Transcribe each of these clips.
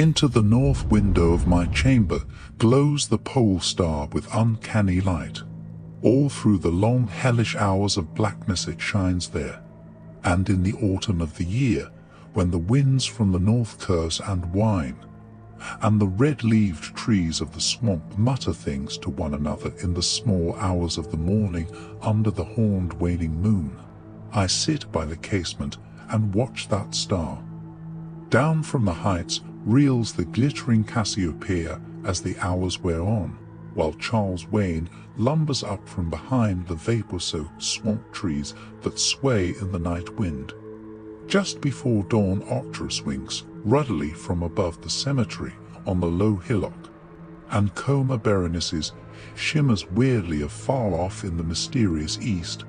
Into the north window of my chamber glows the pole star with uncanny light. All through the long hellish hours of blackness it shines there. And in the autumn of the year, when the winds from the north curse and whine, and the red-leaved trees of the swamp mutter things to one another in the small hours of the morning under the horned waning moon, I sit by the casement and watch that star. Down from the heights reels the glittering Cassiopeia as the hours wear on, while Charles Wayne lumbers up from behind the vapor-soaked swamp trees that sway in the night wind. Just before dawn, Octrus winks ruddily from above the cemetery on the low hillock, and Coma Berenices shimmers weirdly afar off in the mysterious east.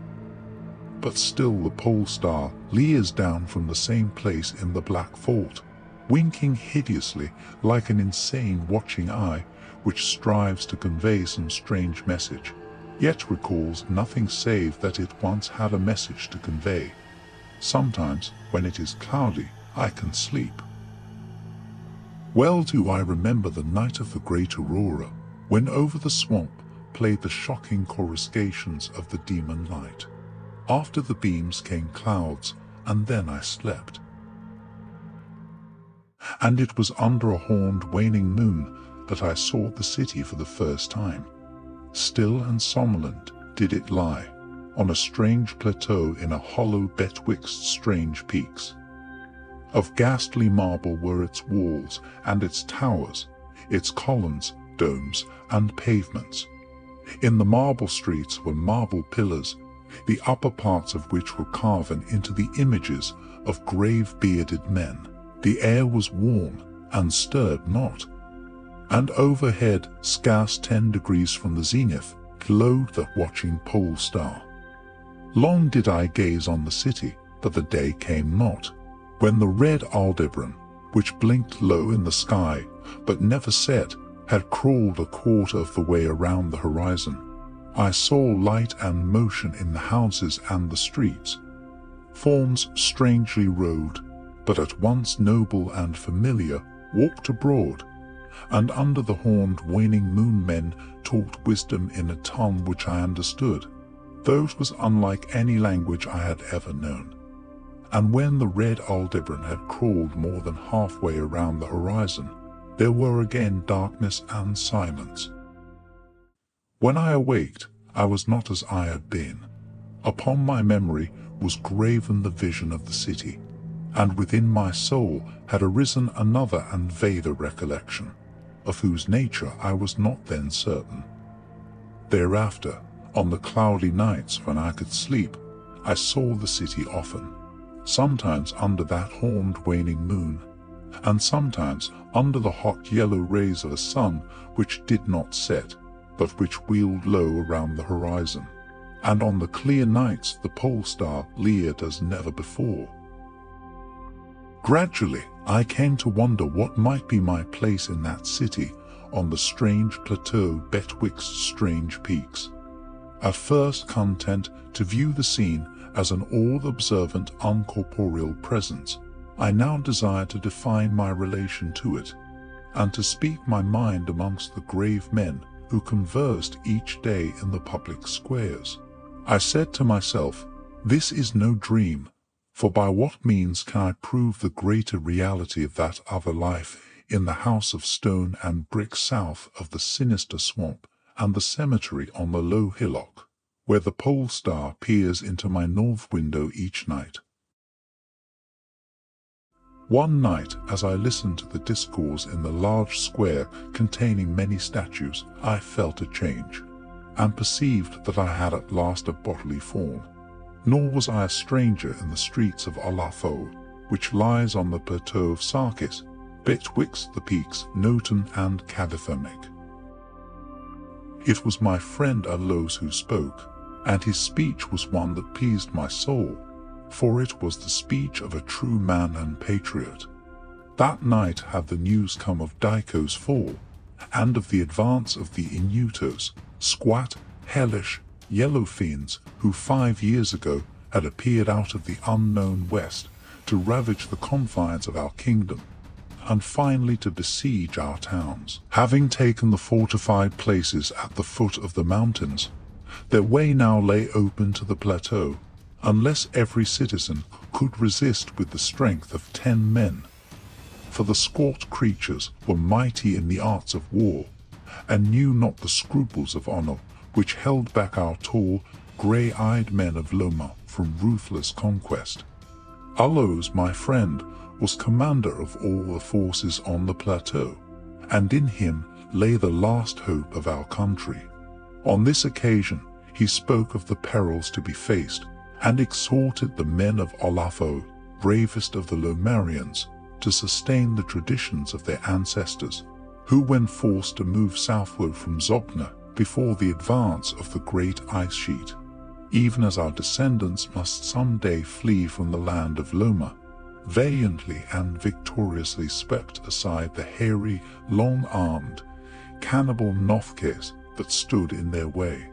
But still the pole star leers down from the same place in the black vault, winking hideously like an insane watching eye which strives to convey some strange message, yet recalls nothing save that it once had a message to convey. Sometimes, when it is cloudy, I can sleep. Well do I remember the night of the great aurora, when over the swamp played the shocking coruscations of the demon light. After the beams came clouds, and then I slept. And it was under a horned waning moon that I saw the city for the first time. Still and somnolent did it lie, on a strange plateau in a hollow betwixt strange peaks. Of ghastly marble were its walls and its towers, its columns, domes, and pavements. In the marble streets were marble pillars, the upper parts of which were carven into the images of grave bearded men. The air was warm and stirred not, and overhead, scarce 10 degrees from the zenith, glowed the watching pole star. Long did I gaze on the city, but the day came not, when the red Aldebaran, which blinked low in the sky but never set, had crawled a quarter of the way around the horizon. I saw light and motion in the houses and the streets. Forms strangely rode, but at once noble and familiar, walked abroad, and under the horned waning moon men talked wisdom in a tongue which I understood, though it was unlike any language I had ever known. And when the red Aldebaran had crawled more than halfway around the horizon, there were again darkness and silence. When I awaked, I was not as I had been. Upon my memory was graven the vision of the city, and within my soul had arisen another and vaguer recollection, of whose nature I was not then certain. Thereafter, on the cloudy nights when I could sleep, I saw the city often, sometimes under that horned waning moon, and sometimes under the hot yellow rays of a sun which did not set, but which wheeled low around the horizon. And on the clear nights the pole star leered as never before. Gradually, I came to wonder what might be my place in that city on the strange plateau betwixt strange peaks. At first content to view the scene as an all-observant uncorporeal presence, I now desire to define my relation to it, and to speak my mind amongst the grave men who conversed each day in the public squares. I said to myself, this is no dream, for by what means can I prove the greater reality of that other life in the house of stone and brick south of the sinister swamp and the cemetery on the low hillock, where the pole star peers into my north window each night? One night, as I listened to the discourse in the large square containing many statues, I felt a change, and perceived that I had at last a bodily form. Nor was I a stranger in the streets of Olathol, which lies on the plateau of Sarkis, betwixt the peaks Noton and Cadithomic. It was my friend Alos who spoke, and his speech was one that pleased my soul, for it was the speech of a true man and patriot. That night had the news come of Dyko's fall, and of the advance of the Inutos, squat, hellish, yellow fiends who 5 years ago had appeared out of the unknown west to ravage the confines of our kingdom, and finally to besiege our towns. Having taken the fortified places at the foot of the mountains, their way now lay open to the plateau, unless every citizen could resist with the strength of 10 men. For the squat creatures were mighty in the arts of war, and knew not the scruples of honor which held back our tall, grey-eyed men of Loma from ruthless conquest. Allos, my friend, was commander of all the forces on the plateau, and in him lay the last hope of our country. On this occasion he spoke of the perils to be faced, and exhorted the men of Olafo, bravest of the Lomarians, to sustain the traditions of their ancestors, who when forced to move southward from Zopna before the advance of the great ice sheet, even as our descendants must someday flee from the land of Loma, valiantly and victoriously swept aside the hairy, long-armed, cannibal Nothkes that stood in their way.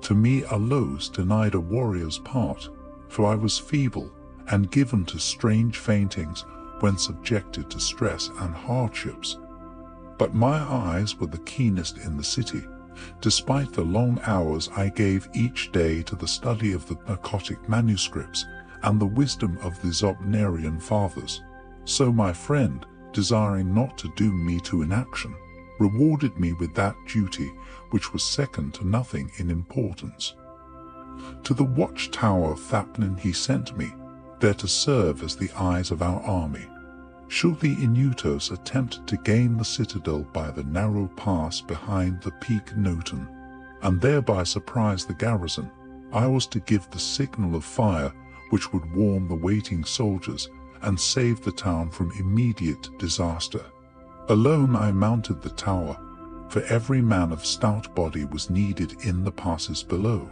To me Allos denied a warrior's part, for I was feeble and given to strange faintings when subjected to stress and hardships. But my eyes were the keenest in the city, despite the long hours I gave each day to the study of the narcotic manuscripts and the wisdom of the Zopnarian fathers. So my friend, desiring not to doom me to inaction, rewarded me with that duty which was second to nothing in importance. To the watchtower of Thapnin he sent me, there to serve as the eyes of our army. Should the Inutos attempt to gain the citadel by the narrow pass behind the peak Noton, and thereby surprise the garrison, I was to give the signal of fire which would warm the waiting soldiers and save the town from immediate disaster. Alone I mounted the tower, for every man of stout body was needed in the passes below.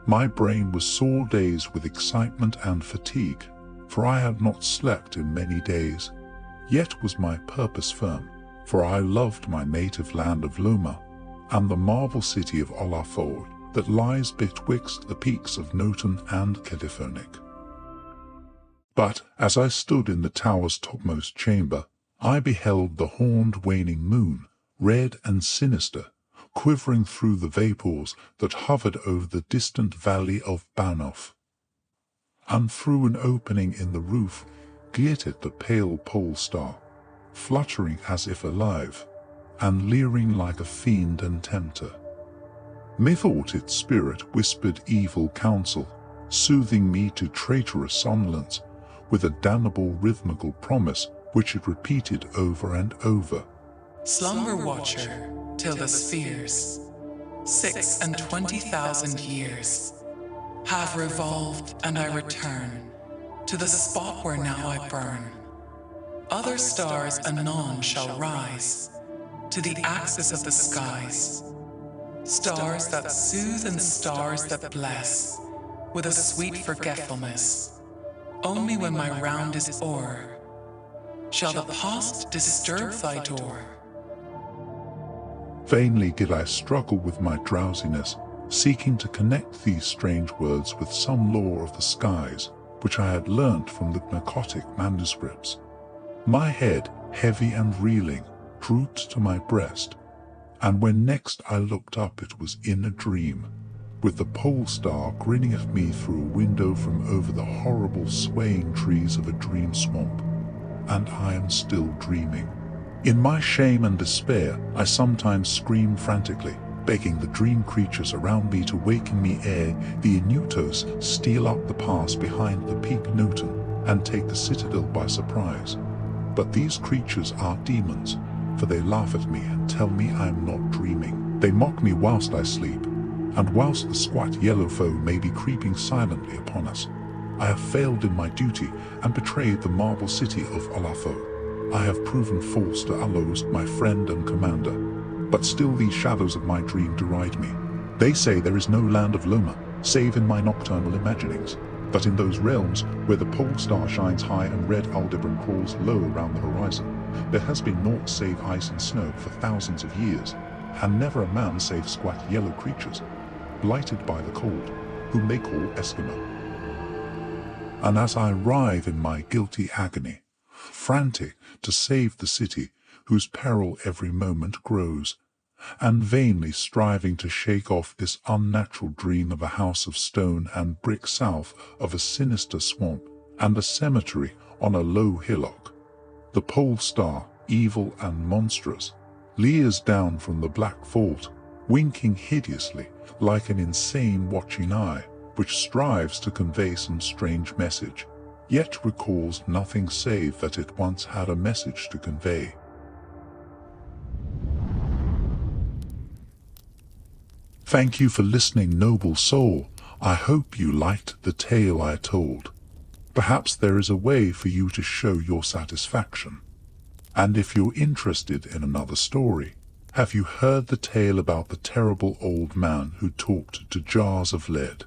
My brain was sore dazed with excitement and fatigue, for I had not slept in many days. Yet was my purpose firm, for I loved my native land of Loma, and the marble city of Olaford that lies betwixt the peaks of Noton and Kediphonik. But as I stood in the tower's topmost chamber, I beheld the horned waning moon, red and sinister, quivering through the vapours that hovered over the distant valley of Banoff. And through an opening in the roof glittered the pale pole star, fluttering as if alive, and leering like a fiend and tempter. Methought its spirit whispered evil counsel, soothing me to traitorous somnolence with a damnable rhythmical promise which it repeated over and over. Slumber watcher, till the spheres, 26,000 years, have revolved, and I return to the spot where now I burn. Other stars anon shall rise to the axis of the skies, stars that soothe and stars that bless with a sweet forgetfulness. Only when my round is o'er shall the past disturb thy door. Vainly did I struggle with my drowsiness, seeking to connect these strange words with some lore of the skies, which I had learnt from the narcotic manuscripts. My head, heavy and reeling, drooped to my breast, and when next I looked up it was in a dream, with the pole star grinning at me through a window from over the horrible swaying trees of a dream swamp. And I am still dreaming. In my shame and despair, I sometimes scream frantically, begging the dream creatures around me to waken me ere the Inutos steal up the pass behind the peak Noton and take the citadel by surprise. But these creatures are demons, for they laugh at me and tell me I am not dreaming. They mock me whilst I sleep, and whilst the squat yellow foe may be creeping silently upon us, I have failed in my duty and betrayed the marble city of Olafo. I have proven false to Allos, my friend and commander, but still these shadows of my dream deride me. They say there is no land of Loma, save in my nocturnal imaginings, but in those realms where the pole star shines high and red Aldebaran crawls low around the horizon, there has been naught save ice and snow for thousands of years, and never a man save squat yellow creatures, blighted by the cold, whom they call Eskimo. And as I writhe in my guilty agony, frantic to save the city, whose peril every moment grows, and vainly striving to shake off this unnatural dream of a house of stone and brick south of a sinister swamp and a cemetery on a low hillock. The pole star, evil and monstrous, leers down from the black vault, winking hideously like an insane watching eye, which strives to convey some strange message, yet recalls nothing save that it once had a message to convey. Thank you for listening, noble soul. I hope you liked the tale I told. Perhaps there is a way for you to show your satisfaction. And if you're interested in another story, have you heard the tale about the terrible old man who talked to jars of lead?